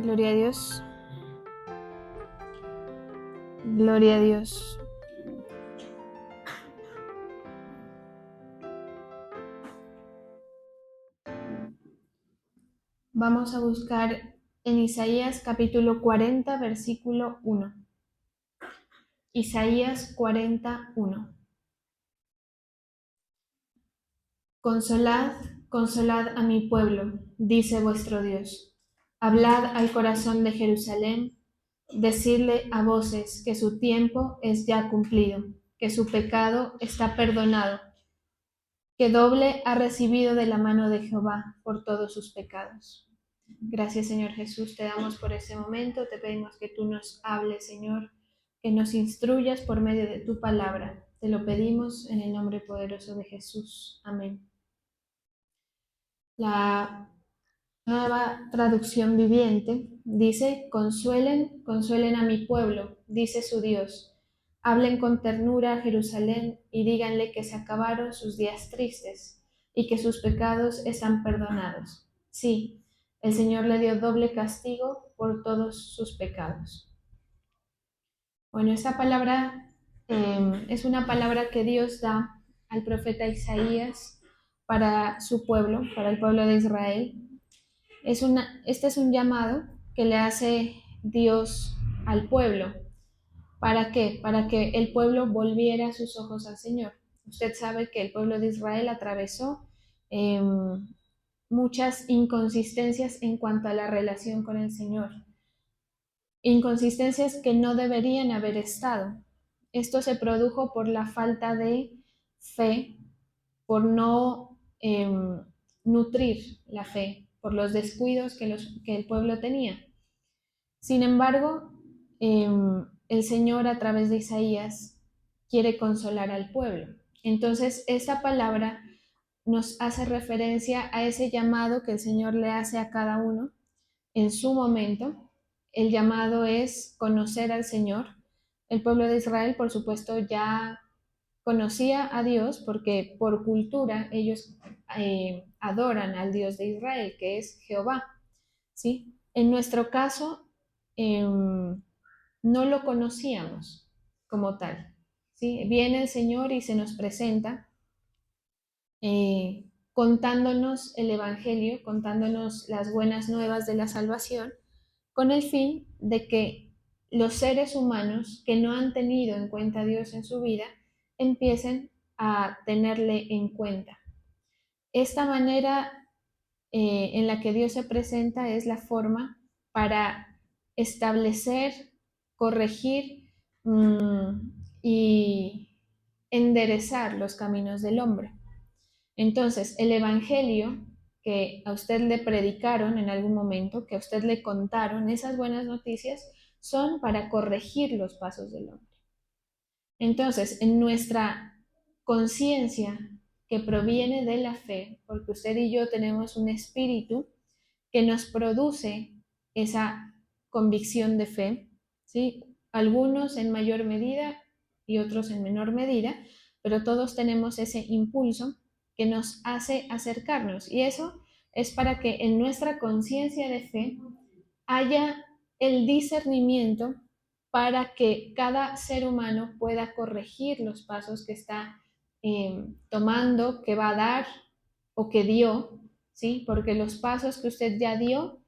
Gloria a Dios. Gloria a Dios. Vamos a buscar en Isaías capítulo 40, versículo 1. Isaías 41. Consolad, consolad a mi pueblo, dice vuestro Dios. Hablad al corazón de Jerusalén, decidle a voces que su tiempo es ya cumplido, que su pecado está perdonado, que doble ha recibido de la mano de Jehová por todos sus pecados. Gracias, Señor Jesús, te damos por ese momento, te pedimos que tú nos hables, Señor, que nos instruyas por medio de tu palabra. Te lo pedimos en el nombre poderoso de Jesús. Amén. La nueva traducción viviente dice: consuelen, consuelen a mi pueblo, dice su Dios. Hablen con ternura a Jerusalén y díganle que se acabaron sus días tristes y que sus pecados están perdonados. Sí, el Señor le dio doble castigo por todos sus pecados. Bueno, esta palabra es una palabra que Dios da al profeta Isaías para su pueblo, para el pueblo de Israel. Este es un llamado que le hace Dios al pueblo. ¿Para qué? Para que el pueblo volviera sus ojos al Señor. Usted sabe que el pueblo de Israel atravesó eh, muchas inconsistencias en cuanto a la relación con el Señor. Inconsistencias que no deberían haber estado. Esto se produjo por la falta de fe, por no nutrir la fe, por los descuidos que el pueblo tenía. Sin embargo, el Señor a través de Isaías quiere consolar al pueblo. Entonces, esta palabra nos hace referencia a ese llamado que el Señor le hace a cada uno en su momento. El llamado es conocer al Señor. El pueblo de Israel, por supuesto, ya conocía a Dios porque por cultura ellos adoran al Dios de Israel, que es Jehová. ¿Sí? En nuestro caso, no lo conocíamos como tal. ¿Sí? Viene el Señor y se nos presenta contándonos el Evangelio, contándonos las buenas nuevas de la salvación, con el fin de que los seres humanos que no han tenido en cuenta a Dios en su vida empiecen a tenerle en cuenta. Esta manera en la que Dios se presenta es la forma para establecer, corregir y enderezar los caminos del hombre. Entonces, el Evangelio que a usted le predicaron en algún momento, que a usted le contaron, esas buenas noticias son para corregir los pasos del hombre. Entonces, en nuestra conciencia que proviene de la fe, porque usted y yo tenemos un espíritu que nos produce esa convicción de fe, ¿sí? Algunos en mayor medida y otros en menor medida, pero todos tenemos ese impulso que nos hace acercarnos, y eso es para que en nuestra conciencia de fe haya el discernimiento para que cada ser humano pueda corregir los pasos que está tomando, que va a dar o que dio, ¿sí? Porque los pasos que usted ya dio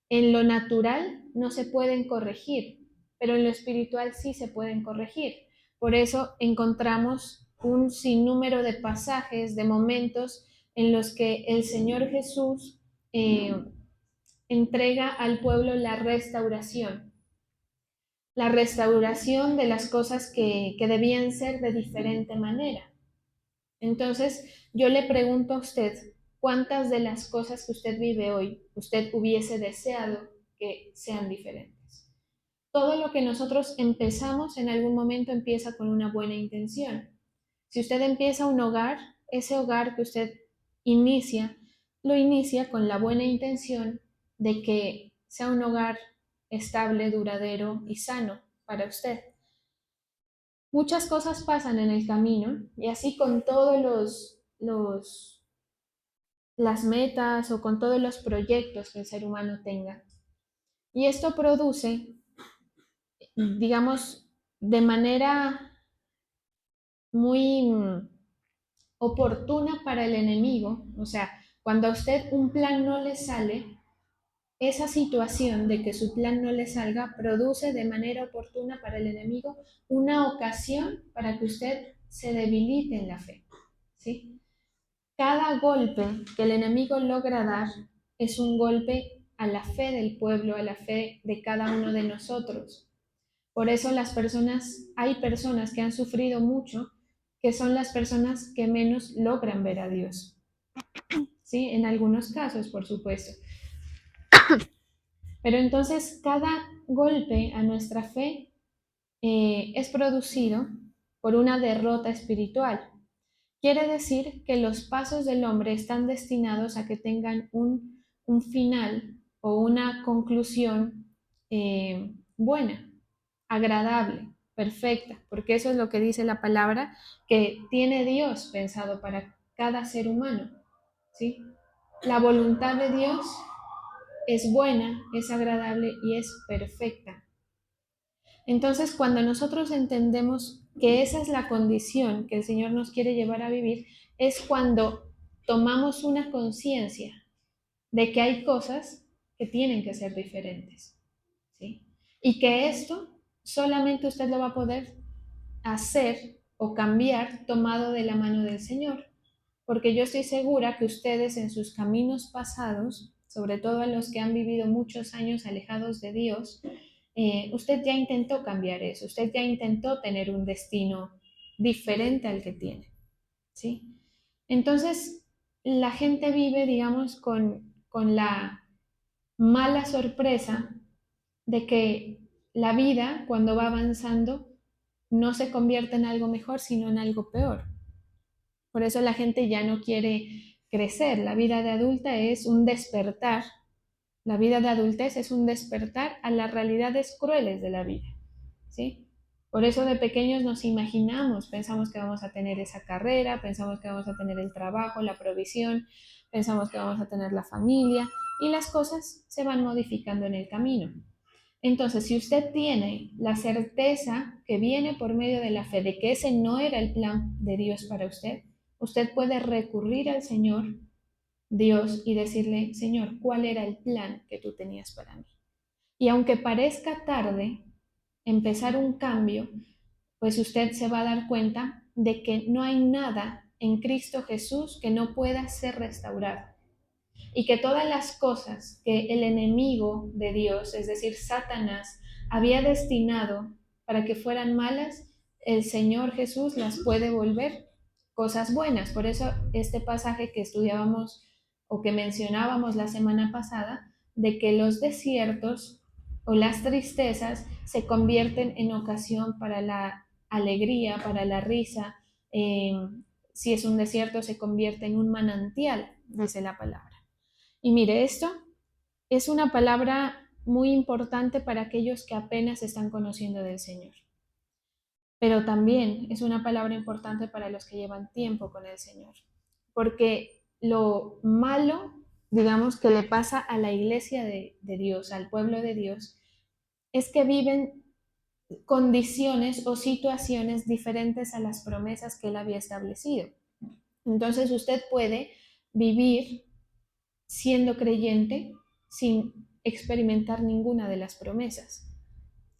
en lo natural no se pueden corregir, pero en lo espiritual sí se pueden corregir. Por eso encontramos un sinnúmero de pasajes, de momentos en los que el Señor Jesús entrega al pueblo la restauración de las cosas que debían ser de diferente manera. Entonces, yo le pregunto a usted, ¿cuántas de las cosas que usted vive hoy usted hubiese deseado que sean diferentes? Todo lo que nosotros empezamos en algún momento empieza con una buena intención. Si usted empieza un hogar, ese hogar que usted inicia, lo inicia con la buena intención de que sea un hogar estable, duradero y sano para usted. Muchas cosas pasan en el camino y así con todos las metas o con todos los proyectos que el ser humano tenga. Y esto produce, digamos, de manera muy oportuna para el enemigo, o sea, cuando a usted un plan no le sale, esa situación de que su plan no le salga produce de manera oportuna para el enemigo una ocasión para que usted se debilite en la fe, ¿sí? Cada golpe que el enemigo logra dar es un golpe a la fe del pueblo, a la fe de cada uno de nosotros. Por eso hay personas que han sufrido mucho, que son las personas que menos logran ver a Dios. ¿Sí? En algunos casos, por supuesto. Pero entonces cada golpe a nuestra fe es producido por una derrota espiritual. Quiere decir que los pasos del hombre están destinados a que tengan un final o una conclusión buena, agradable, perfecta, porque eso es lo que dice la palabra que tiene Dios pensado para cada ser humano, ¿sí? La voluntad de Dios es buena, es agradable y es perfecta. Entonces, cuando nosotros entendemos que esa es la condición que el Señor nos quiere llevar a vivir, es cuando tomamos una conciencia de que hay cosas que tienen que ser diferentes, ¿sí? Y que esto solamente usted lo va a poder hacer o cambiar tomado de la mano del Señor, porque yo estoy segura que ustedes en sus caminos pasados, sobre todo a los que han vivido muchos años alejados de Dios, usted ya intentó cambiar eso, usted ya intentó tener un destino diferente al que tiene, ¿sí? Entonces, la gente vive, digamos, con la mala sorpresa de que la vida, cuando va avanzando, no se convierte en algo mejor, sino en algo peor. Por eso la gente ya no quiere crecer. La vida de adulta es un despertar. La vida de adultez es un despertar a las realidades crueles de la vida, ¿sí? Por eso de pequeños nos imaginamos, pensamos que vamos a tener esa carrera, pensamos que vamos a tener el trabajo, la provisión, pensamos que vamos a tener la familia y las cosas se van modificando en el camino. Entonces, si usted tiene la certeza que viene por medio de la fe de que ese no era el plan de Dios para usted, usted puede recurrir al Señor Dios y decirle, Señor, ¿cuál era el plan que tú tenías para mí? Y aunque parezca tarde empezar un cambio, pues usted se va a dar cuenta de que no hay nada en Cristo Jesús que no pueda ser restaurado y que todas las cosas que el enemigo de Dios, es decir, Satanás, había destinado para que fueran malas, el Señor Jesús las puede volver cosas buenas. Por eso este pasaje que estudiábamos o que mencionábamos la semana pasada, de que los desiertos o las tristezas se convierten en ocasión para la alegría, para la risa. Eh, si es un desierto, se convierte en un manantial, dice la palabra. Y mire, esto es una palabra muy importante para aquellos que apenas están conociendo del Señor, pero también es una palabra importante para los que llevan tiempo con el Señor, porque lo malo, digamos, que le pasa a la iglesia de Dios, al pueblo de Dios, es que viven condiciones o situaciones diferentes a las promesas que Él había establecido. Entonces usted puede vivir siendo creyente sin experimentar ninguna de las promesas.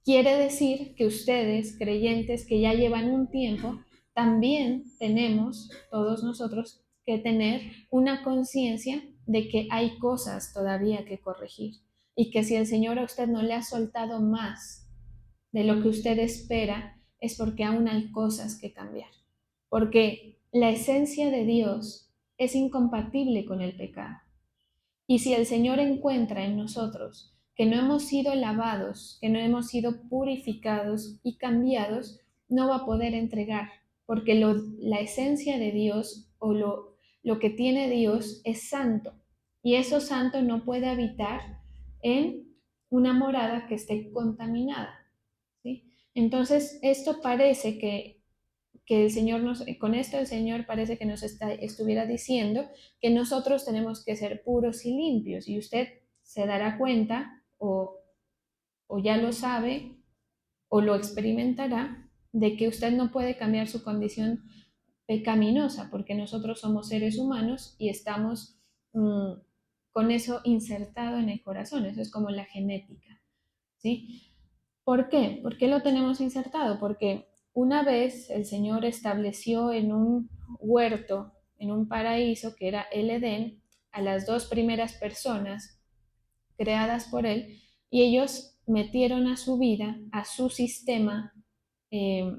Quiere decir que ustedes, creyentes que ya llevan un tiempo, también tenemos, todos nosotros, que tener una conciencia de que hay cosas todavía que corregir y que si el Señor a usted no le ha soltado más de lo que usted espera, es porque aún hay cosas que cambiar. Porque la esencia de Dios es incompatible con el pecado. Y si el Señor encuentra en nosotros que no hemos sido lavados, que no hemos sido purificados y cambiados, no va a poder entregar, porque la esencia de Dios o lo que tiene Dios es santo. Y eso santo no puede habitar en una morada que esté contaminada, ¿sí? Entonces, esto parece que el Señor con esto el Señor parece que estuviera diciendo que nosotros tenemos que ser puros y limpios y usted se dará cuenta o o ya lo sabe o lo experimentará, de que usted no puede cambiar su condición pecaminosa, porque nosotros somos seres humanos y estamos con eso insertado en el corazón. Eso es como la genética, ¿sí? ¿Por qué? ¿Por qué lo tenemos insertado? Porque una vez el Señor estableció en un huerto, en un paraíso que era el Edén, a las dos primeras personas creadas por Él, y ellos metieron a su vida, a su sistema eh,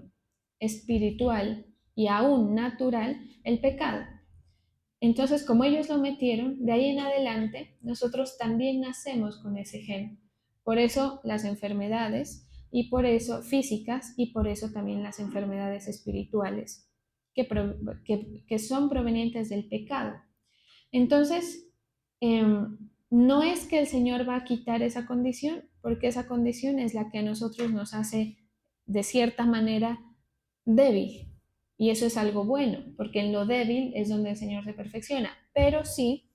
espiritual y aún natural, el pecado. Entonces, como ellos lo metieron, de ahí en adelante nosotros también nacemos con ese gen. Por eso las enfermedades, y por eso físicas, y por eso también las enfermedades espirituales, que son provenientes del pecado. Entonces, no es que el Señor va a quitar esa condición, porque esa condición es la que a nosotros nos hace, de cierta manera, débil. Y eso es algo bueno, porque en lo débil es donde el Señor se perfecciona. Pero sí,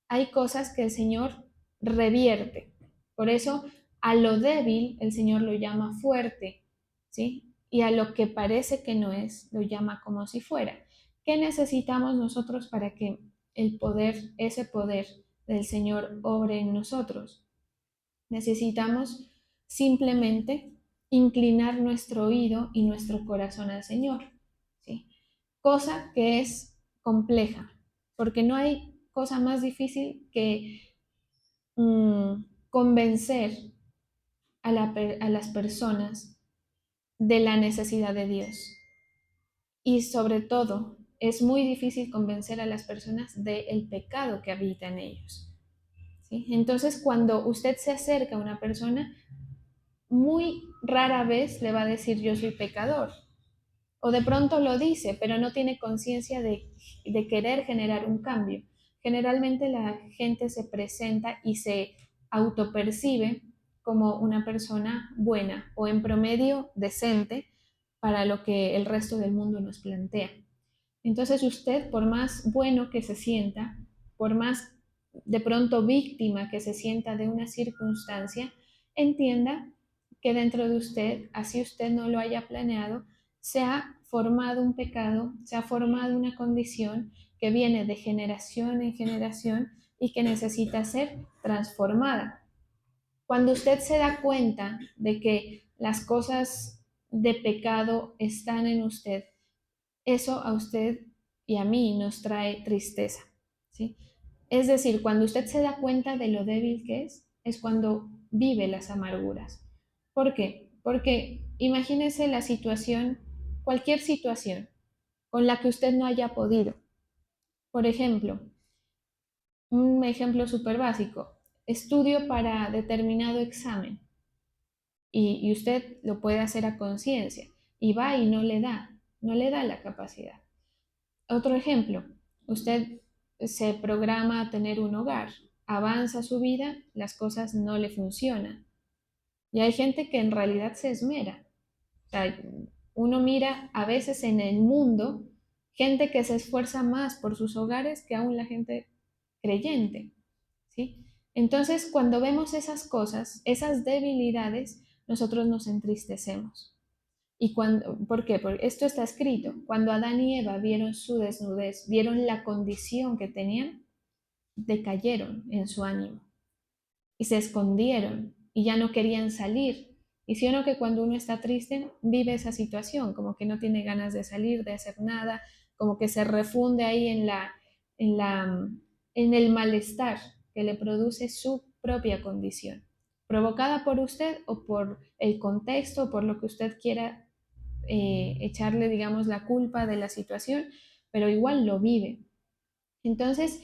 hay cosas que el Señor revierte. Por eso, a lo débil el Señor lo llama fuerte, ¿sí? Y a lo que parece que no es, lo llama como si fuera. ¿Qué necesitamos nosotros para que el poder, ese poder del Señor obre en nosotros? Necesitamos simplemente inclinar nuestro oído y nuestro corazón al Señor, ¿sí? Cosa que es compleja, porque no hay cosa más difícil que convencer a las personas de la necesidad de Dios. Y sobre todo, es muy difícil convencer a las personas del pecado que habita en ellos, ¿sí? Entonces, cuando usted se acerca a una persona, muy rara vez le va a decir yo soy pecador. O de pronto lo dice, pero no tiene conciencia de querer generar un cambio. Generalmente la gente se presenta y se autopercibe como una persona buena o en promedio decente para lo que el resto del mundo nos plantea. Entonces usted, por más bueno que se sienta, por más de pronto víctima que se sienta de una circunstancia, entienda que dentro de usted, así usted no lo haya planeado, se ha formado un pecado, se ha formado una condición que viene de generación en generación y que necesita ser transformada. Cuando usted se da cuenta de que las cosas de pecado están en usted, eso a usted y a mí nos trae tristeza, ¿sí? Es decir, cuando usted se da cuenta de lo débil que es cuando vive las amarguras. ¿Por qué? Porque imagínese la situación, cualquier situación con la que usted no haya podido. Por ejemplo, un ejemplo súper básico, estudio para determinado examen y usted lo puede hacer a conciencia y va y no le da la capacidad. Otro ejemplo, usted se programa a tener un hogar, avanza su vida, las cosas no le funcionan. Y hay gente que en realidad se esmera. O sea, uno mira a veces en el mundo gente que se esfuerza más por sus hogares que aún la gente creyente, ¿sí? Entonces, cuando vemos esas cosas, esas debilidades, nosotros nos entristecemos. ¿Y cuando, por qué? Porque esto está escrito. Cuando Adán y Eva vieron su desnudez, vieron la condición que tenían, decayeron en su ánimo y se escondieron y ya no querían salir. Y si uno que cuando uno está triste vive esa situación, como que no tiene ganas de salir, de hacer nada, como que se refunde ahí en la, en el malestar que le produce su propia condición, provocada por usted o por el contexto, o por lo que usted quiera echarle, digamos, la culpa de la situación, pero igual lo vive. Entonces,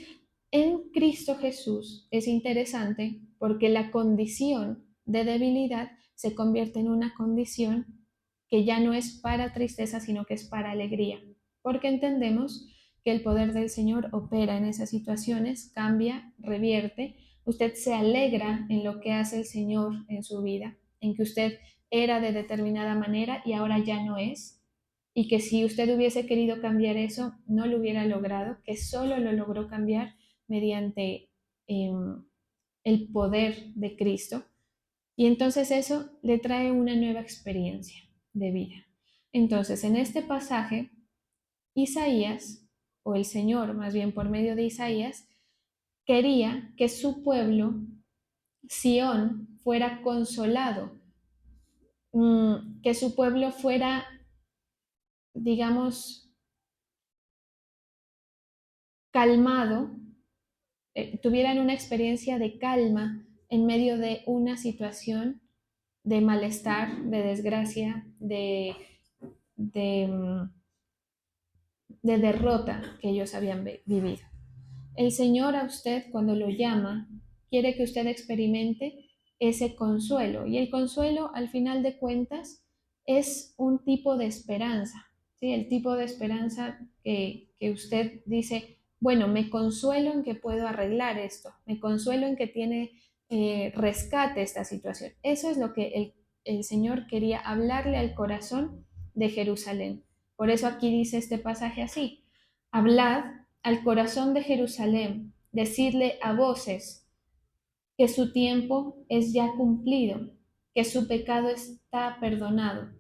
en Cristo Jesús es interesante porque la condición de debilidad se convierte en una condición que ya no es para tristeza, sino que es para alegría, porque entendemos que el poder del Señor opera en esas situaciones, cambia, revierte. Usted se alegra en lo que hace el Señor en su vida, en que usted era de determinada manera y ahora ya no es, y que si usted hubiese querido cambiar eso, no lo hubiera logrado, que solo lo logró cambiar mediante el poder de Cristo. Y entonces eso le trae una nueva experiencia de vida. Entonces, en este pasaje, Isaías, o el Señor más bien por medio de Isaías, quería que su pueblo, Sión, fuera consolado, que su pueblo fuera, digamos, calmado, tuvieran una experiencia de calma en medio de una situación de malestar, de desgracia, de, de derrota que ellos habían vivido. El Señor a usted cuando lo llama quiere que usted experimente ese consuelo y el consuelo al final de cuentas es un tipo de esperanza, ¿sí? El tipo de esperanza que usted dice, bueno, me consuelo en que puedo arreglar esto, me consuelo en que tiene rescate esta situación. Eso es lo que el Señor quería hablarle al corazón de Jerusalén. Por eso aquí dice este pasaje así, hablad al corazón de Jerusalén, decidle a voces que su tiempo es ya cumplido, que su pecado está perdonado.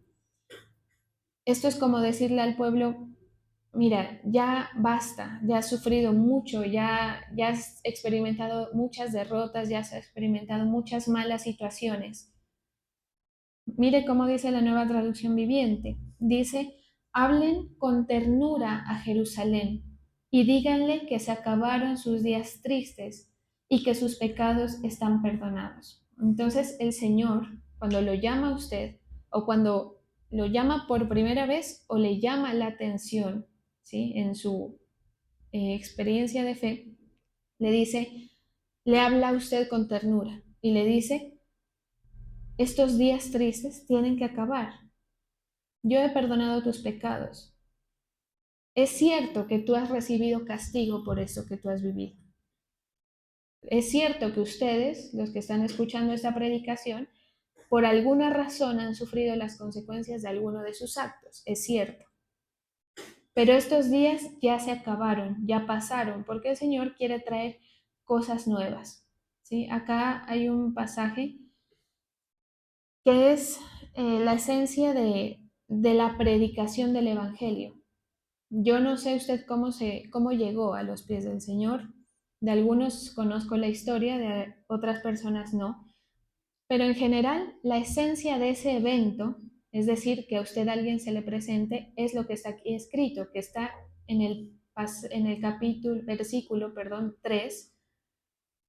Esto es como decirle al pueblo, mira, ya basta, ya has sufrido mucho, ya has experimentado muchas derrotas, ya has experimentado muchas malas situaciones. Mire cómo dice la nueva traducción viviente. Dice, hablen con ternura a Jerusalén y díganle que se acabaron sus días tristes y que sus pecados están perdonados. Entonces el Señor, cuando lo llama a usted o cuando lo llama por primera vez o le llama la atención, ¿sí? En su experiencia de fe, le dice, le habla a usted con ternura y le dice, estos días tristes tienen que acabar. Yo he perdonado tus pecados. Es cierto que tú has recibido castigo por eso que tú has vivido. Es cierto que ustedes, los que están escuchando esta predicación, por alguna razón han sufrido las consecuencias de alguno de sus actos. Es cierto. Pero estos días ya se acabaron, ya pasaron, porque el Señor quiere traer cosas nuevas. ¿Sí? Acá hay un pasaje que es la esencia de la predicación del Evangelio. Yo no sé usted cómo llegó a los pies del Señor. De algunos conozco la historia, de otras personas no. Pero en general, la esencia de ese evento, es decir, que a usted alguien se le presente, es lo que está aquí escrito, que está en el capítulo, versículo, perdón, 3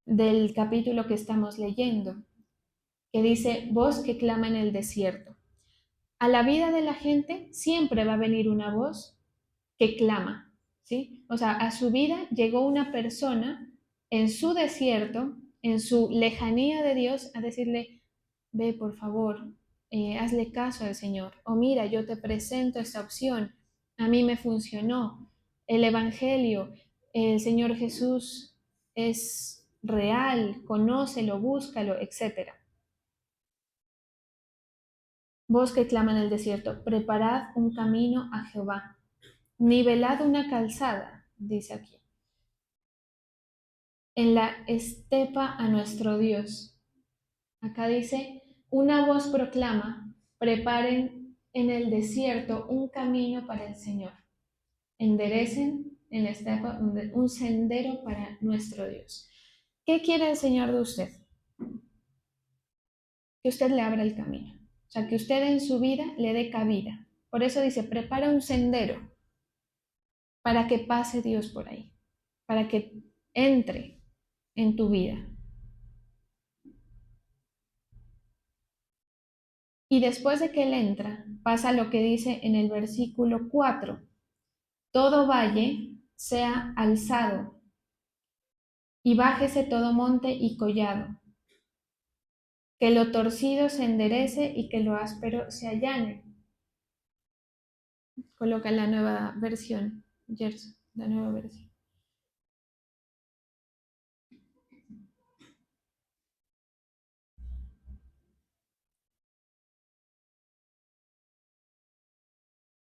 del capítulo que estamos leyendo, que dice, voz que clama en el desierto. A la vida de la gente siempre va a venir una voz que clama, ¿sí? O sea, a su vida llegó una persona en su desierto, en su lejanía de Dios, a decirle, ve por favor, hazle caso al Señor. O mira, yo te presento esta opción, a mí me funcionó. El Evangelio, el Señor Jesús es real, conócelo, búscalo, etc. Vos que clama en el desierto, preparad un camino a Jehová, nivelad una calzada, dice aquí, en la estepa a nuestro Dios. Acá dice, una voz proclama, preparen en el desierto un camino para el Señor, enderecen en la estepa un sendero para nuestro Dios. ¿Qué quiere el Señor de usted? Que usted le abra el camino, o sea, que usted en su vida le dé cabida. Por eso dice, prepara un sendero para que pase Dios por ahí, para que entre en tu vida. Y después de que Él entra, pasa lo que dice en el versículo 4, todo valle sea alzado y bájese todo monte y collado, que lo torcido se enderece y que lo áspero se allane. Coloca la nueva versión, Gerson, la nueva versión.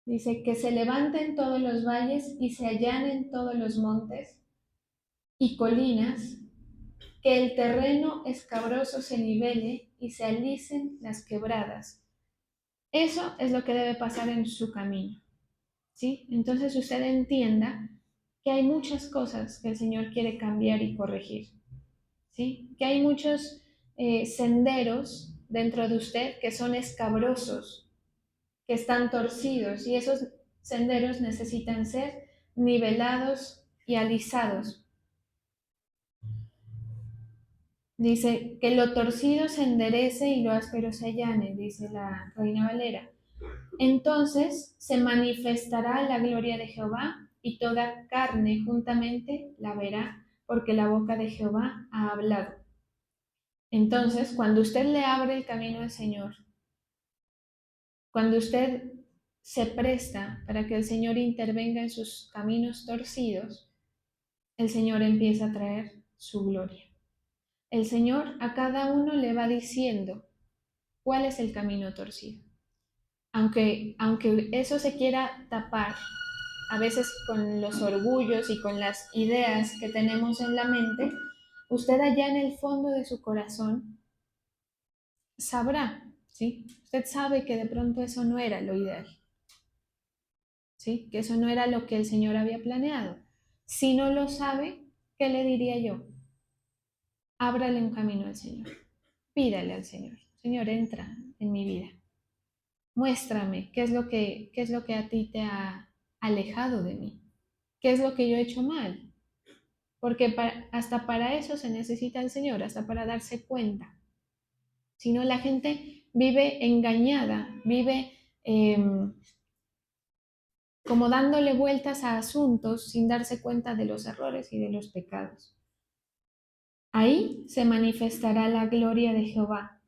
Dice que se levanten todos los valles y se allanen todos los montes y colinas, que el terreno escabroso se nivele y se alicen las quebradas. Eso es lo que debe pasar en su camino, ¿sí? Entonces usted entienda que hay muchas cosas que el Señor quiere cambiar y corregir, ¿sí? Que hay muchos senderos dentro de usted que son escabrosos, que están torcidos, y esos senderos necesitan ser nivelados y alisados. Dice que lo torcido se enderece y lo áspero se allane, dice la Reina Valera. Entonces se manifestará la gloria de Jehová y toda carne juntamente la verá, porque la boca de Jehová ha hablado. Entonces, cuando usted le abre el camino al Señor, cuando usted se presta para que el Señor intervenga en sus caminos torcidos, el Señor empieza a traer su gloria. El Señor a cada uno le va diciendo cuál es el camino torcido. Aunque eso se quiera tapar, a veces con los orgullos y con las ideas que tenemos en la mente, usted allá en el fondo de su corazón sabrá, ¿sí? Usted sabe que de pronto eso no era lo ideal, ¿sí? Que eso no era lo que el Señor había planeado. Si no lo sabe, ¿qué le diría yo? Ábrale un camino al Señor. Pídale al Señor. Señor, entra en mi vida. Muéstrame qué es lo que a ti te ha alejado de mí. ¿Qué es lo que yo he hecho mal? Porque hasta para eso se necesita el Señor, hasta para darse cuenta. Si no, la gente vive engañada, vive como dándole vueltas a asuntos sin darse cuenta de los errores y de los pecados. Ahí se manifestará la gloria de Jehová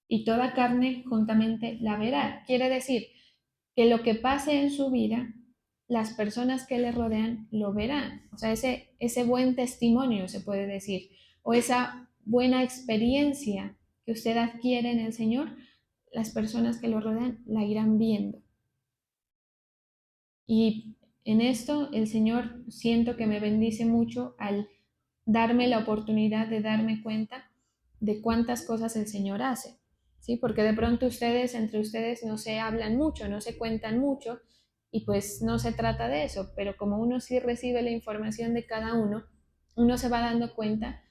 y toda carne juntamente la verá. Quiere decir que lo que pase en su vida, las personas que le rodean lo verán. O sea, ese buen testimonio, se puede decir, o esa buena experiencia que usted adquiere en el Señor, las personas que lo rodean la irán viendo. Y en esto el Señor siento que me bendice mucho al darme la oportunidad de darme cuenta de cuántas cosas el Señor hace, ¿sí? Porque de pronto ustedes, entre ustedes, no se hablan mucho, no se cuentan mucho, y pues no se trata de eso, pero como uno sí recibe la información de cada uno, uno se va dando cuenta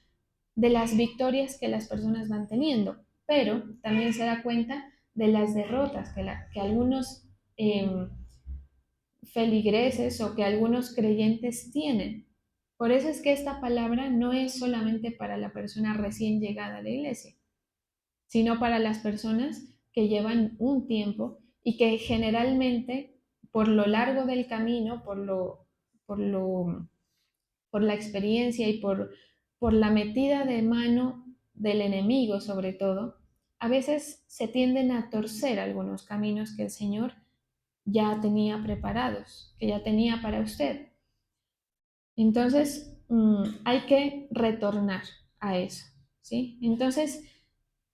de las victorias que las personas van teniendo, pero también se da cuenta de las derrotas que algunos feligreses o que algunos creyentes tienen. Por eso es que esta palabra no es solamente para la persona recién llegada a la iglesia, sino para las personas que llevan un tiempo y que generalmente por lo largo del camino, por, lo, por la experiencia y por la metida de mano del enemigo sobre todo, a veces se tienden a torcer algunos caminos que el Señor ya tenía preparados, que ya tenía para usted. Entonces, hay que retornar a eso, ¿sí? Entonces,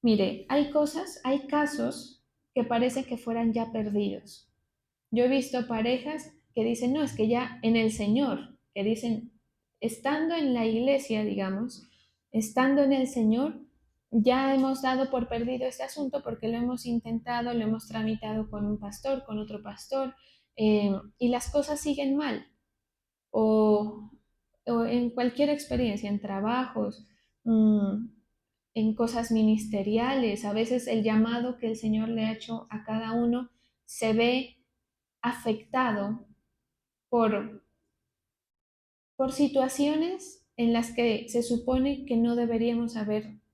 mire, hay cosas, hay casos que parece que fueran ya perdidos. Yo he visto parejas que dicen, no, es que ya en el Señor, que dicen, estando en la iglesia, digamos, estando en el Señor, ya hemos dado por perdido este asunto porque lo hemos intentado, lo hemos tramitado con un pastor, con otro pastor, y las cosas siguen mal. O, o en cualquier experiencia, en trabajos, en cosas ministeriales, a veces el llamado que el Señor le ha hecho a cada uno se ve afectado por, por situaciones en las que se supone que no deberíamos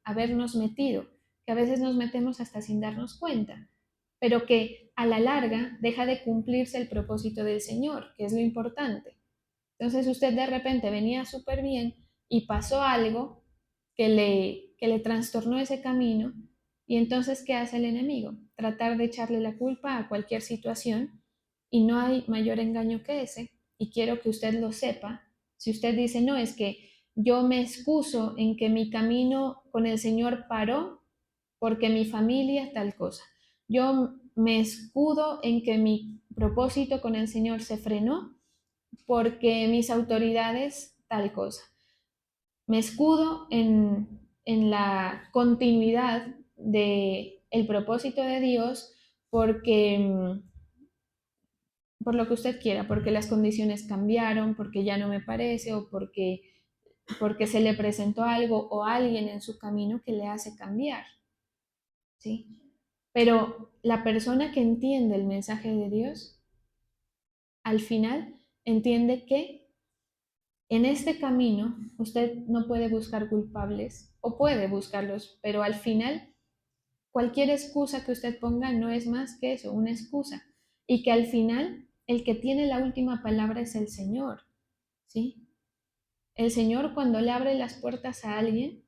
habernos metido, que a veces nos metemos hasta sin darnos cuenta, pero que a la larga deja de cumplirse el propósito del Señor, que es lo importante. Entonces usted de repente venía súper bien y pasó algo que le trastornó ese camino, y entonces, ¿qué hace el enemigo? Tratar de echarle la culpa a cualquier situación, y no hay mayor engaño que ese, y quiero que usted lo sepa. Si usted dice, no, es que yo me excuso en que mi camino con el Señor paró porque mi familia tal cosa. Yo me escudo en que mi propósito con el Señor se frenó porque mis autoridades tal cosa. Me escudo en la continuidad del propósito de Dios porque por lo que usted quiera, porque las condiciones cambiaron, porque ya no me parece o porque se le presentó algo o alguien en su camino que le hace cambiar, ¿sí? Pero la persona que entiende el mensaje de Dios, al final entiende que en este camino usted no puede buscar culpables o puede buscarlos, pero al final cualquier excusa que usted ponga no es más que eso, una excusa. Y que al final el que tiene la última palabra es el Señor, ¿sí? El Señor cuando le abre las puertas a alguien,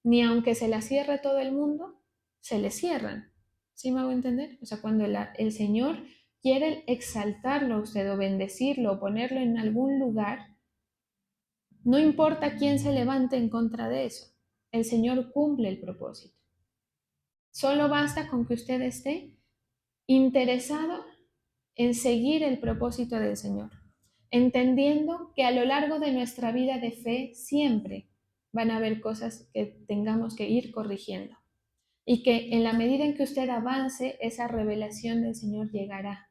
ni aunque se las cierre todo el mundo, se le cierran. ¿Sí me hago entender? O sea, cuando el Señor quiere exaltarlo a usted o bendecirlo o ponerlo en algún lugar, no importa quién se levante en contra de eso, el Señor cumple el propósito. Solo basta con que usted esté interesado en seguir el propósito del Señor, entendiendo que a lo largo de nuestra vida de fe siempre van a haber cosas que tengamos que ir corrigiendo y que en la medida en que usted avance, esa revelación del Señor llegará.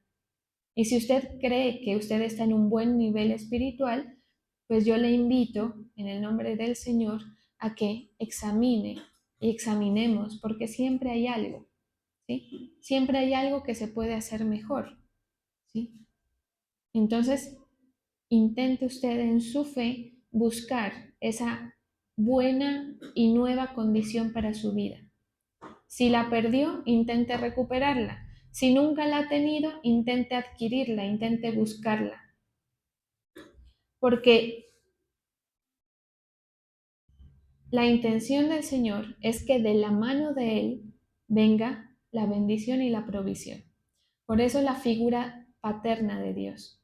Y si usted cree que usted está en un buen nivel espiritual, pues yo le invito en el nombre del Señor a que examine y examinemos, porque siempre hay algo, ¿sí? Siempre hay algo que se puede hacer mejor, ¿sí? Entonces, intente usted en su fe buscar esa buena y nueva condición para su vida. Si la perdió, intente recuperarla. Si nunca la ha tenido, intente adquirirla, intente buscarla. Porque la intención del Señor es que de la mano de Él venga la bendición y la provisión. Por eso la figura paterna de Dios.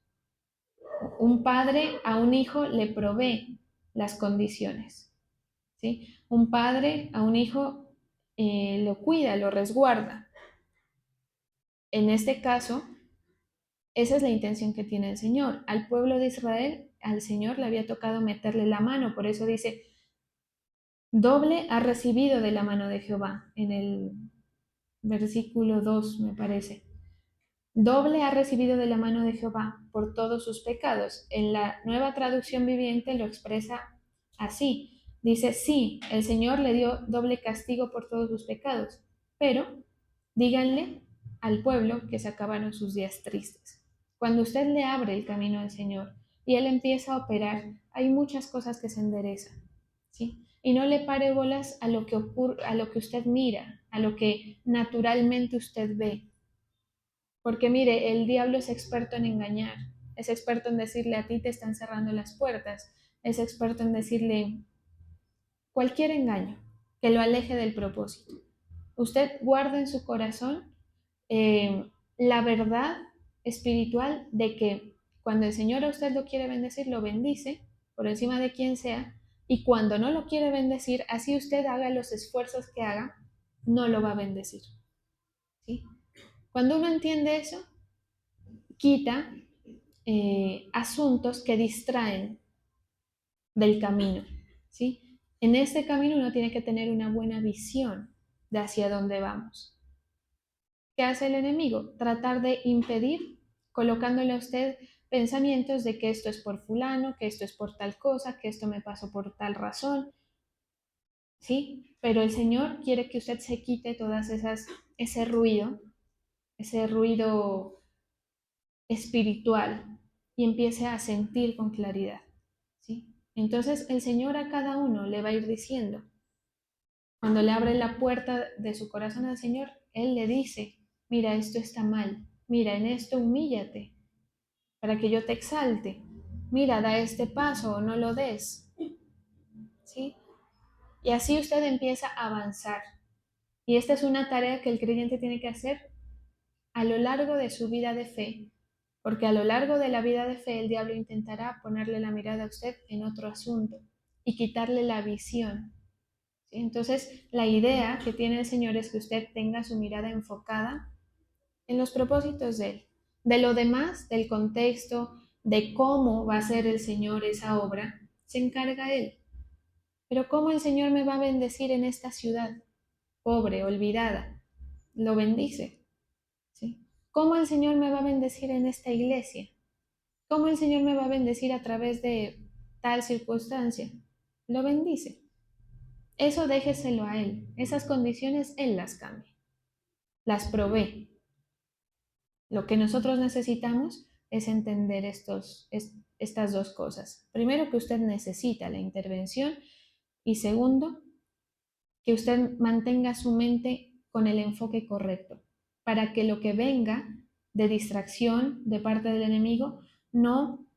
Un padre a un hijo le provee las condiciones, ¿sí? Un padre a un hijo lo cuida, lo resguarda. En este caso, esa es la intención que tiene el Señor. Al pueblo de Israel, al Señor le había tocado meterle la mano, por eso dice, doble ha recibido de la mano de Jehová, en el versículo 2 me parece. Doble ha recibido de la mano de Jehová por todos sus pecados. En la Nueva Traducción Viviente lo expresa así. Dice, sí, el Señor le dio doble castigo por todos sus pecados, pero díganle al pueblo que se acabaron sus días tristes. Cuando usted le abre el camino al Señor y Él empieza a operar, hay muchas cosas que se enderezan, ¿sí? Y no le pare bolas a lo que ocurre, a lo que usted mira, a lo que naturalmente usted ve. Porque mire, el diablo es experto en engañar, es experto en decirle a ti te están cerrando las puertas, es experto en decirle cualquier engaño que lo aleje del propósito. Usted guarda en su corazón la verdad espiritual de que cuando el Señor a usted lo quiere bendecir, lo bendice por encima de quien sea, y cuando no lo quiere bendecir, así usted haga los esfuerzos que haga, no lo va a bendecir. ¿Sí? Cuando uno entiende eso, quita asuntos que distraen del camino, ¿sí? En este camino uno tiene que tener una buena visión de hacia dónde vamos. ¿Qué hace el enemigo? Tratar de impedir, colocándole a usted pensamientos de que esto es por fulano, que esto es por tal cosa, que esto me pasó por tal razón, ¿sí? Pero el Señor quiere que usted se quite todas ese ruido espiritual y empiece a sentir con claridad, ¿sí? Entonces el Señor a cada uno le va a ir diciendo, cuando le abre la puerta de su corazón al Señor, Él le dice, mira, esto está mal, mira, en esto humíllate, para que yo te exalte, mira, da este paso o no lo des, ¿sí? Y así usted empieza a avanzar. Y esta es una tarea que el creyente tiene que hacer a lo largo de su vida de fe, porque a lo largo de la vida de fe el diablo intentará ponerle la mirada a usted en otro asunto y quitarle la visión. ¿Sí? Entonces, la idea que tiene el Señor es que usted tenga su mirada enfocada en los propósitos de Él. De lo demás, del contexto, de cómo va a ser el Señor esa obra, se encarga Él. pero ¿cómo el Señor me va a bendecir en esta ciudad pobre, olvidada? Lo bendice, ¿sí? ¿Cómo el Señor me va a bendecir en esta iglesia? ¿Cómo el Señor me va a bendecir a través de tal circunstancia? Lo bendice. Eso déjeselo a Él. Esas condiciones Él las cambia, las provee. Lo que nosotros necesitamos es entender estas dos cosas. Primero, que usted necesita la intervención y segundo, que usted mantenga su mente con el enfoque correcto para que lo que venga de distracción de parte del enemigo no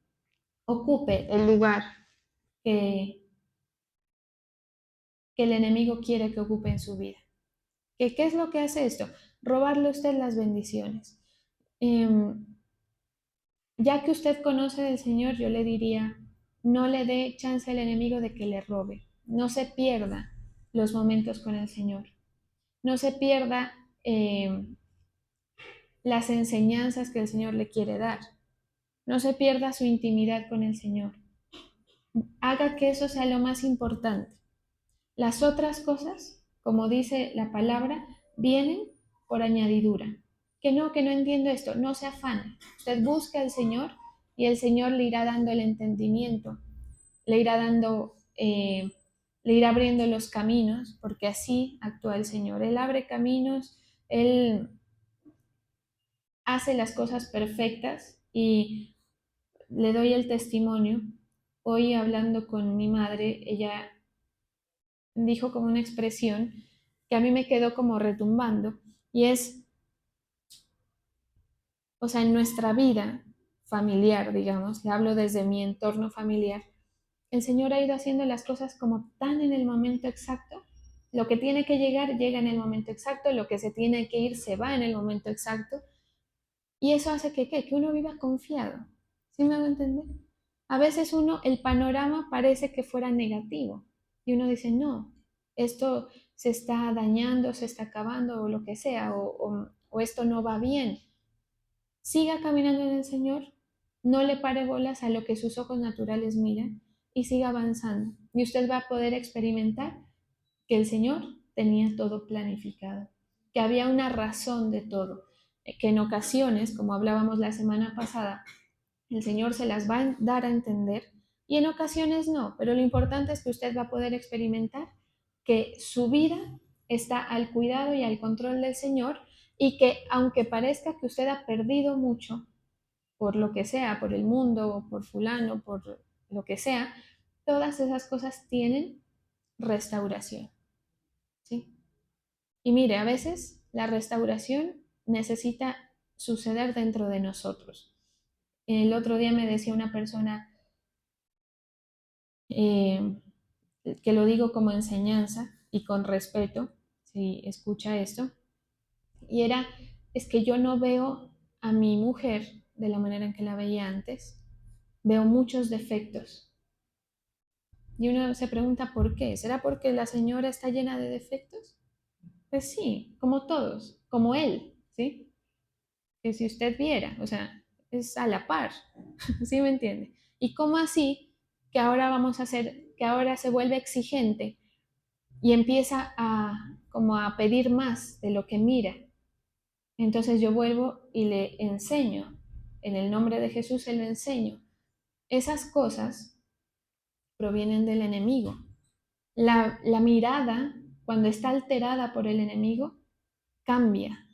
ocupe el lugar que, que el enemigo quiere que ocupe en su vida. ¿Qué es lo que hace esto? Robarle a usted las bendiciones. Ya que usted conoce del Señor, yo le diría, no le dé chance al enemigo de que le robe. No se pierda los momentos con el Señor. No se pierda las enseñanzas que el Señor le quiere dar. No se pierda su intimidad con el Señor. Haga que eso sea lo más importante. Las otras cosas, como dice la palabra, vienen por añadidura. Que no entiendo esto, no se afane. Usted busca al Señor y el Señor le irá dando el entendimiento, le irá dando, le irá abriendo los caminos, porque así actúa el Señor. Él abre caminos, Él hace las cosas perfectas y le doy el testimonio. Hoy hablando con mi madre, ella dijo como una expresión que a mí me quedó como retumbando y es, o sea, en nuestra vida familiar, digamos, le hablo desde mi entorno familiar, el Señor ha ido haciendo las cosas como tan en el momento exacto. Lo que tiene que llegar llega en el momento exacto, lo que se tiene que ir se va en el momento exacto. Y eso hace que uno viva confiado. ¿Sí me hago entender? A veces el panorama parece que fuera negativo y uno dice, no, esto se está dañando, se está acabando o lo que sea, o esto no va bien. Siga caminando en el Señor, no le pare bolas a lo que sus ojos naturales miran y siga avanzando. Y usted va a poder experimentar que el Señor tenía todo planificado, que había una razón de todo, que en ocasiones, como hablábamos la semana pasada, el Señor se las va a dar a entender y en ocasiones no, pero lo importante es que usted va a poder experimentar que su vida está al cuidado y al control del Señor y que aunque parezca que usted ha perdido mucho por lo que sea, por el mundo, por fulano, por lo que sea, todas esas cosas tienen restauración, ¿sí? Y mire, a veces la restauración necesita suceder dentro de nosotros. El otro día me decía una persona, eh, que lo digo como enseñanza y con respeto, si escucha esto, y es que yo no veo a mi mujer de la manera en que la veía antes, veo muchos defectos. Y uno se pregunta por qué. ¿Será porque la señora está llena de defectos? Pues sí, como todos, como él, ¿sí? Que si usted viera, o sea, es a la par, ¿sí me entiende? ¿Y cómo así que ahora vamos a hacer, que ahora se vuelve exigente y empieza a como a pedir más de lo que mira? Entonces yo vuelvo y le enseño, en el nombre de Jesús se lo enseño. Esas cosas provienen del enemigo. La mirada, cuando está alterada por el enemigo, cambia.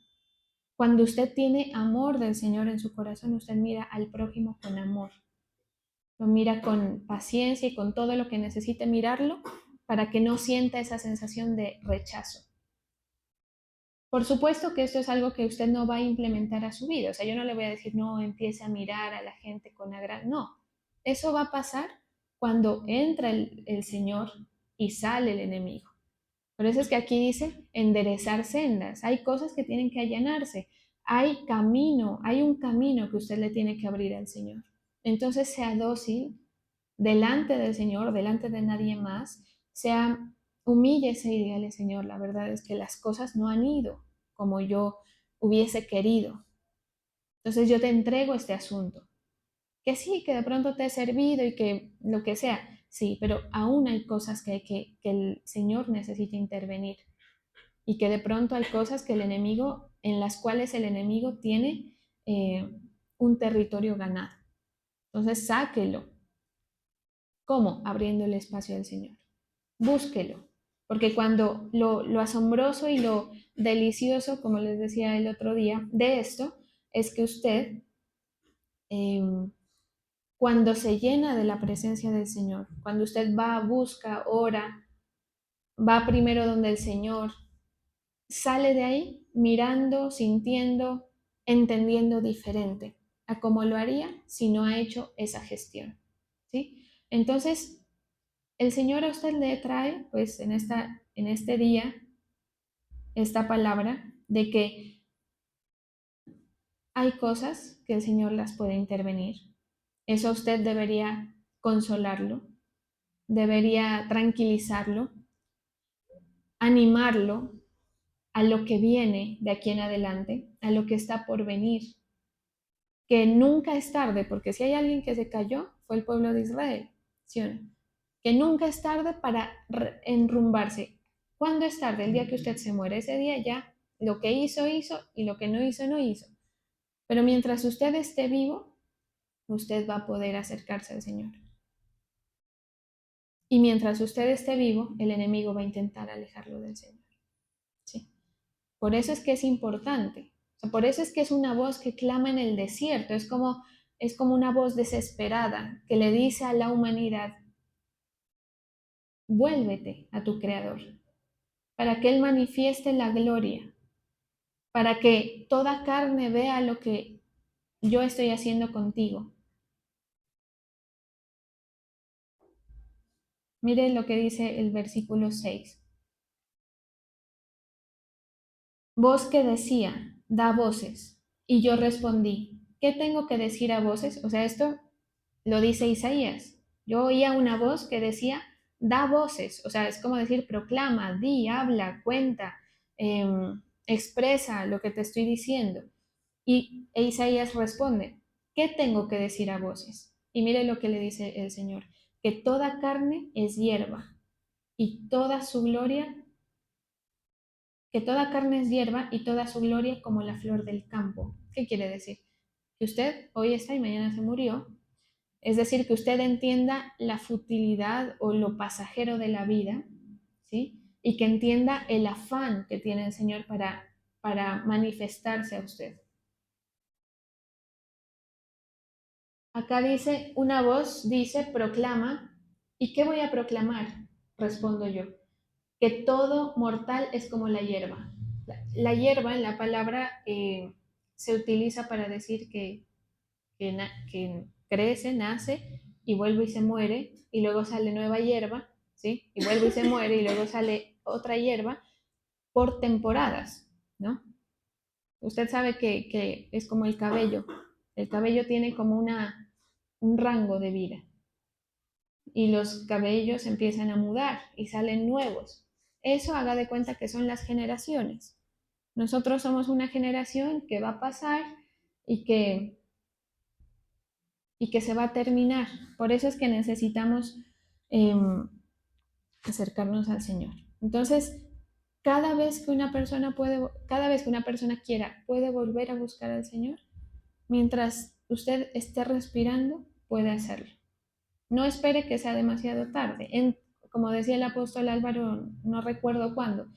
Cuando usted tiene amor del Señor en su corazón, usted mira al prójimo con amor. Lo mira con paciencia y con todo lo que necesite mirarlo para que no sienta esa sensación de rechazo. Por supuesto que esto es algo que usted no va a implementar a su vida. O sea, yo no le voy a decir, no, empiece a mirar a la gente con agrado. No, eso va a pasar cuando entra el Señor y sale el enemigo. Por eso es que aquí dice enderezar sendas. Hay cosas que tienen que allanarse. Hay camino, hay un camino que usted le tiene que abrir al Señor. Entonces sea dócil delante del Señor, delante de nadie más. Sea humíllese y dígale, Señor, la verdad es que las cosas no han ido como yo hubiese querido. Entonces yo te entrego este asunto. Que sí, que de pronto te he servido y que lo que sea, sí, pero aún hay cosas que el Señor necesita intervenir y que de pronto hay cosas que el enemigo, en las cuales el enemigo tiene un territorio ganado. Entonces, sáquelo. ¿Cómo? Abriendo el espacio al Señor. Búsquelo. Porque cuando lo asombroso y lo delicioso, como les decía el otro día, de esto, es que usted, eh, cuando se llena de la presencia del Señor, cuando usted va, busca, ora, va primero donde el Señor, sale de ahí mirando, sintiendo, entendiendo diferente a cómo lo haría si no ha hecho esa gestión. ¿Sí? Entonces, el Señor a usted le trae, pues en este día, esta palabra de que hay cosas que el Señor las puede intervenir. Eso usted debería consolarlo, debería tranquilizarlo, animarlo a lo que viene de aquí en adelante, a lo que está por venir, que nunca es tarde, porque si hay alguien que se cayó, fue el pueblo de Israel, ¿sí o no? Que nunca es tarde para enrumbarse. ¿Cuándo es tarde? El día que usted se muere, ese día ya lo que hizo, hizo y lo que no hizo, no hizo. Pero mientras usted esté vivo, usted va a poder acercarse al Señor. Y mientras usted esté vivo, el enemigo va a intentar alejarlo del Señor. ¿Sí? Por eso es que es importante. O sea, por eso es que es una voz que clama en el desierto. Es como una voz desesperada que le dice a la humanidad, vuélvete a tu Creador, para que Él manifieste la gloria, para que toda carne vea lo que yo estoy haciendo contigo. Mire lo que dice el versículo 6. Voz que decía, da voces. Y yo respondí, ¿qué tengo que decir a voces? O sea, esto lo dice Isaías. Yo oía una voz que decía, da voces. O sea, es como decir, proclama, di, habla, cuenta, expresa lo que te estoy diciendo. Y Isaías responde, ¿qué tengo que decir a voces? Y mire lo que le dice el Señor, que toda carne es hierba y toda su gloria, que toda carne es hierba y toda su gloria como la flor del campo. ¿Qué quiere decir? Que usted hoy está y mañana se murió. Es decir, que usted entienda la futilidad o lo pasajero de la vida, ¿sí? Y que entienda el afán que tiene el Señor para manifestarse a usted. Acá dice, una voz dice, proclama. ¿Y qué voy a proclamar? Respondo yo, que todo mortal es como la hierba. La hierba en la palabra se utiliza para decir que crece, nace y vuelve y se muere y luego sale nueva hierba, ¿sí? Y vuelve y se muere y luego sale otra hierba por temporadas, ¿no? Usted sabe que es como el cabello. El cabello tiene como un rango de vida y los cabellos empiezan a mudar y salen nuevos. Eso haga de cuenta que son las generaciones. Nosotros somos una generación que va a pasar y que se va a terminar. Por eso es que necesitamos eh, acercarnos al Señor. Entonces, cada vez que una persona quiera, puede volver a buscar al Señor. Mientras usted esté respirando, puede hacerlo. No espere que sea demasiado tarde. Como decía el apóstol Álvaro, no recuerdo cuándo,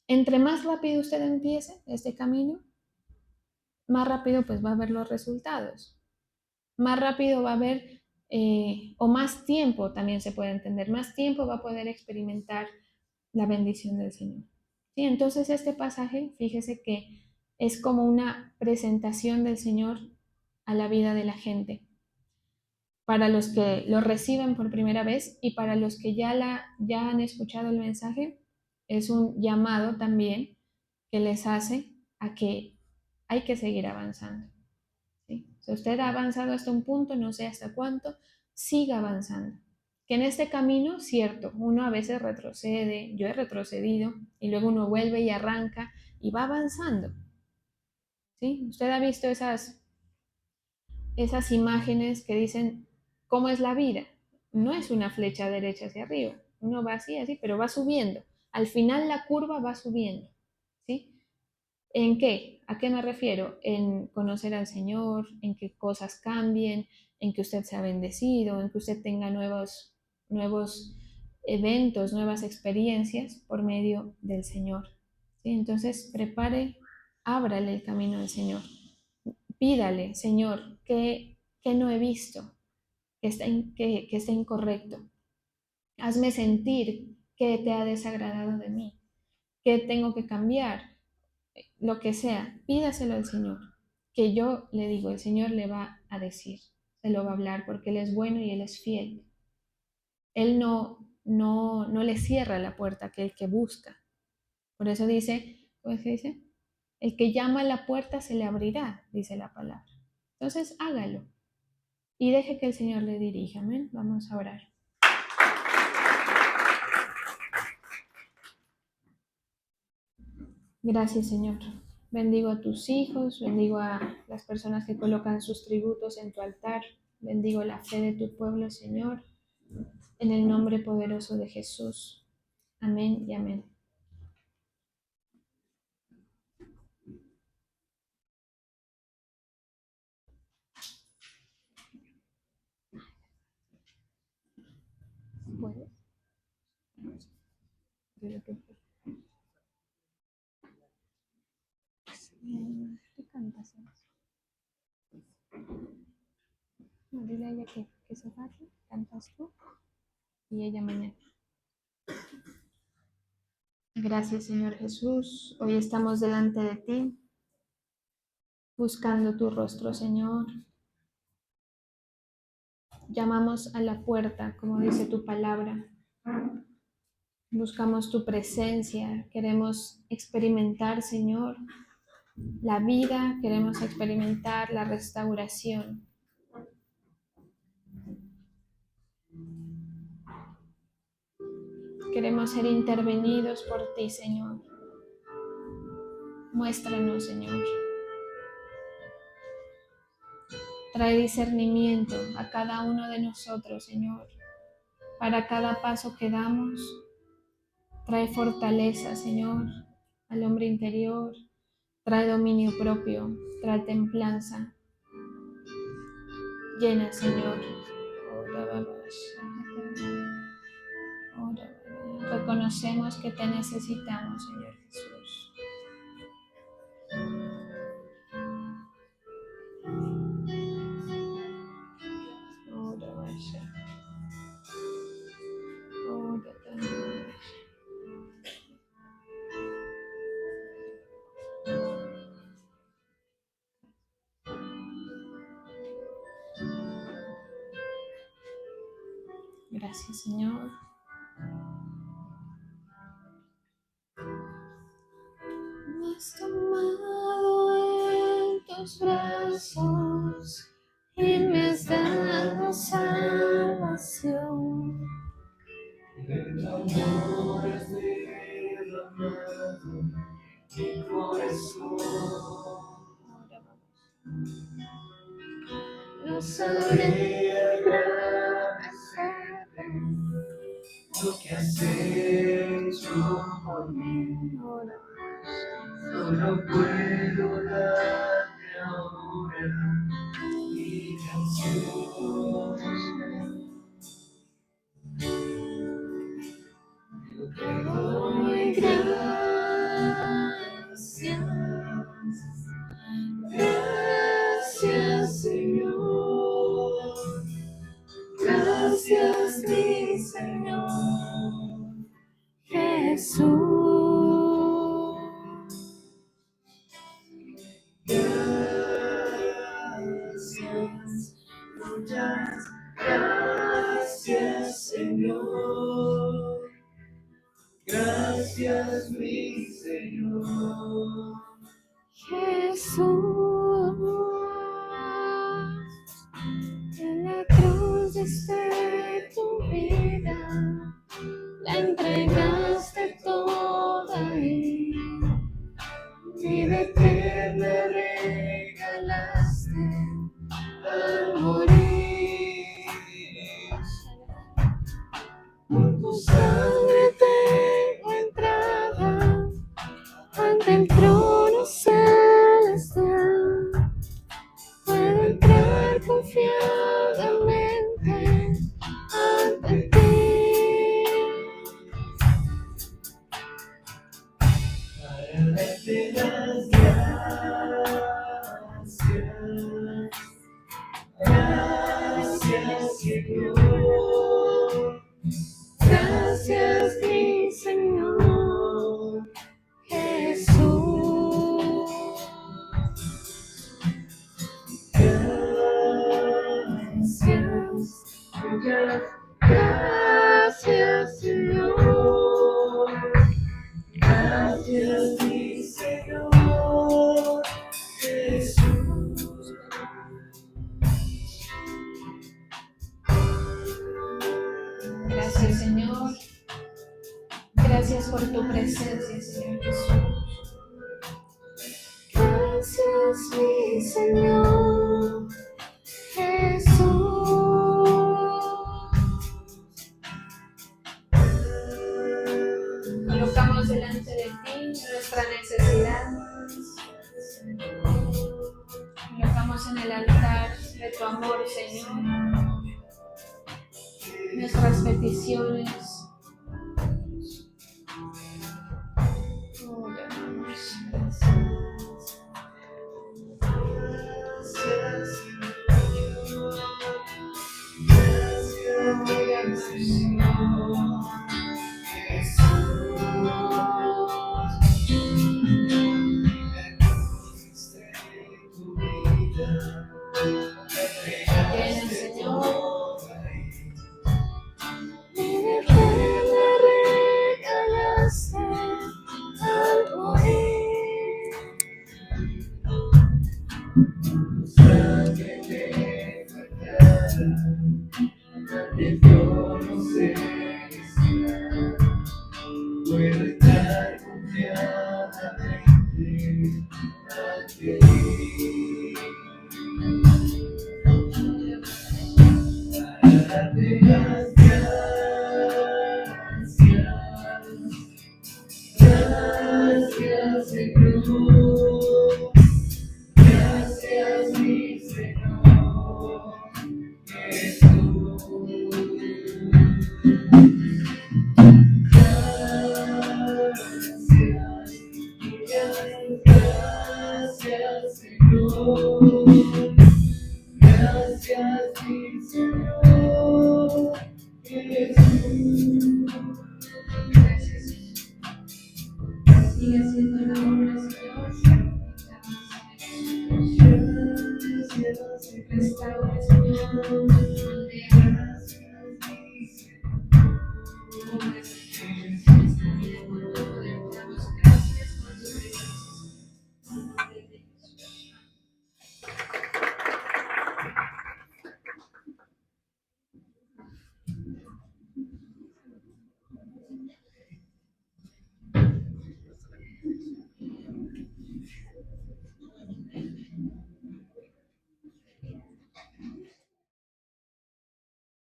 entre más rápido usted empiece este camino, más rápido pues va a ver los resultados. Más rápido va a haber, o más tiempo también se puede entender, más tiempo va a poder experimentar la bendición del Señor. ¿Sí? Entonces este pasaje, fíjese que es como una presentación del Señor a la vida de la gente, para los que lo reciben por primera vez y para los que ya han escuchado el mensaje, es un llamado también que les hace a que hay que seguir avanzando. ¿Sí? Si usted ha avanzado hasta un punto, no sé hasta cuánto, siga avanzando. Que en este camino, cierto, uno a veces retrocede, yo he retrocedido, y luego uno vuelve y arranca y va avanzando. ¿Sí? Usted ha visto esas imágenes que dicen cómo es la vida. no es una flecha derecha hacia arriba, uno va así, así, pero va subiendo. Al final la curva va subiendo, ¿sí? ¿En qué? ¿A qué me refiero? En conocer al Señor, en que cosas cambien, en que usted sea bendecido, en que usted tenga nuevos eventos, nuevas experiencias por medio del Señor. ¿Sí? Entonces, prepare, ábrale el camino al Señor. Pídale, Señor, que no he visto, que está incorrecto. Hazme sentir que te ha desagradado de mí, que tengo que cambiar, lo que sea, pídaselo al Señor, que yo le digo, el Señor le va a decir, se lo va a hablar porque Él es bueno y Él es fiel. Él no le cierra la puerta a aquel que busca. Por eso dice, ¿cómo se dice? El que llama a la puerta se le abrirá, dice la palabra. Entonces hágalo y deje que el Señor le dirija. Amén. Vamos a orar. Gracias, Señor. Bendigo a tus hijos, bendigo a las personas que colocan sus tributos en tu altar, bendigo la fe de tu pueblo, Señor, en el nombre poderoso de Jesús. Amén y amén. ¿Puedes? ¿Qué cantas? No, dile a ella que se vaya, cantas tú y ella mañana. Gracias, Señor Jesús. Hoy estamos delante de ti, buscando tu rostro, Señor. Llamamos a la puerta, como dice tu palabra. Buscamos tu presencia, queremos experimentar, Señor, la vida, queremos experimentar la restauración. Queremos ser intervenidos por ti, Señor. Muéstranos, Señor. Trae discernimiento a cada uno de nosotros, Señor. Para cada paso que damos, trae fortaleza, Señor, al hombre interior. Trae dominio propio, trae templanza. Llena, Señor. Reconocemos que te necesitamos, Señor Jesús. Gracias, Señor. Me has tomado en tus brazos y me has dado salvación. En tu amor has derramado mi corazón. No sabré agradecerte lo que has hecho por mí. Solo puedo darte ahora mi canción. Te doy gracias. Gracias, Señor. Gracias, mi Señor Jesús. Gracias, muchas gracias, Señor. Gracias, mi Señor Jesús. En la cruz de tu vida, la entregaste toda y vida eterna regalaste al morir. Señor. Gracias, mi Señor Jesús. Gracias, gracias, Señor. Gracias, mi Señor Jesús. Gracias, Señor. Gracias por tu presencia, Señor Jesús. Gracias, mi Señor Jesús. Colocamos delante de ti nuestra necesidad. Colocamos en el altar de tu amor, Señor, nuestras peticiones. Oh, te amamos. Llena, Señor. Dime que me regalaste al morir. Yo no sé si puedo estar confiadamente ante ti. Darte gracias, Señor. Gracias, mi Señor Jesús. Gracias, Señor. Gracias, mi Señor Jesús. Gracias. Sigue siendo la obra, Señor. Gracias, Restaura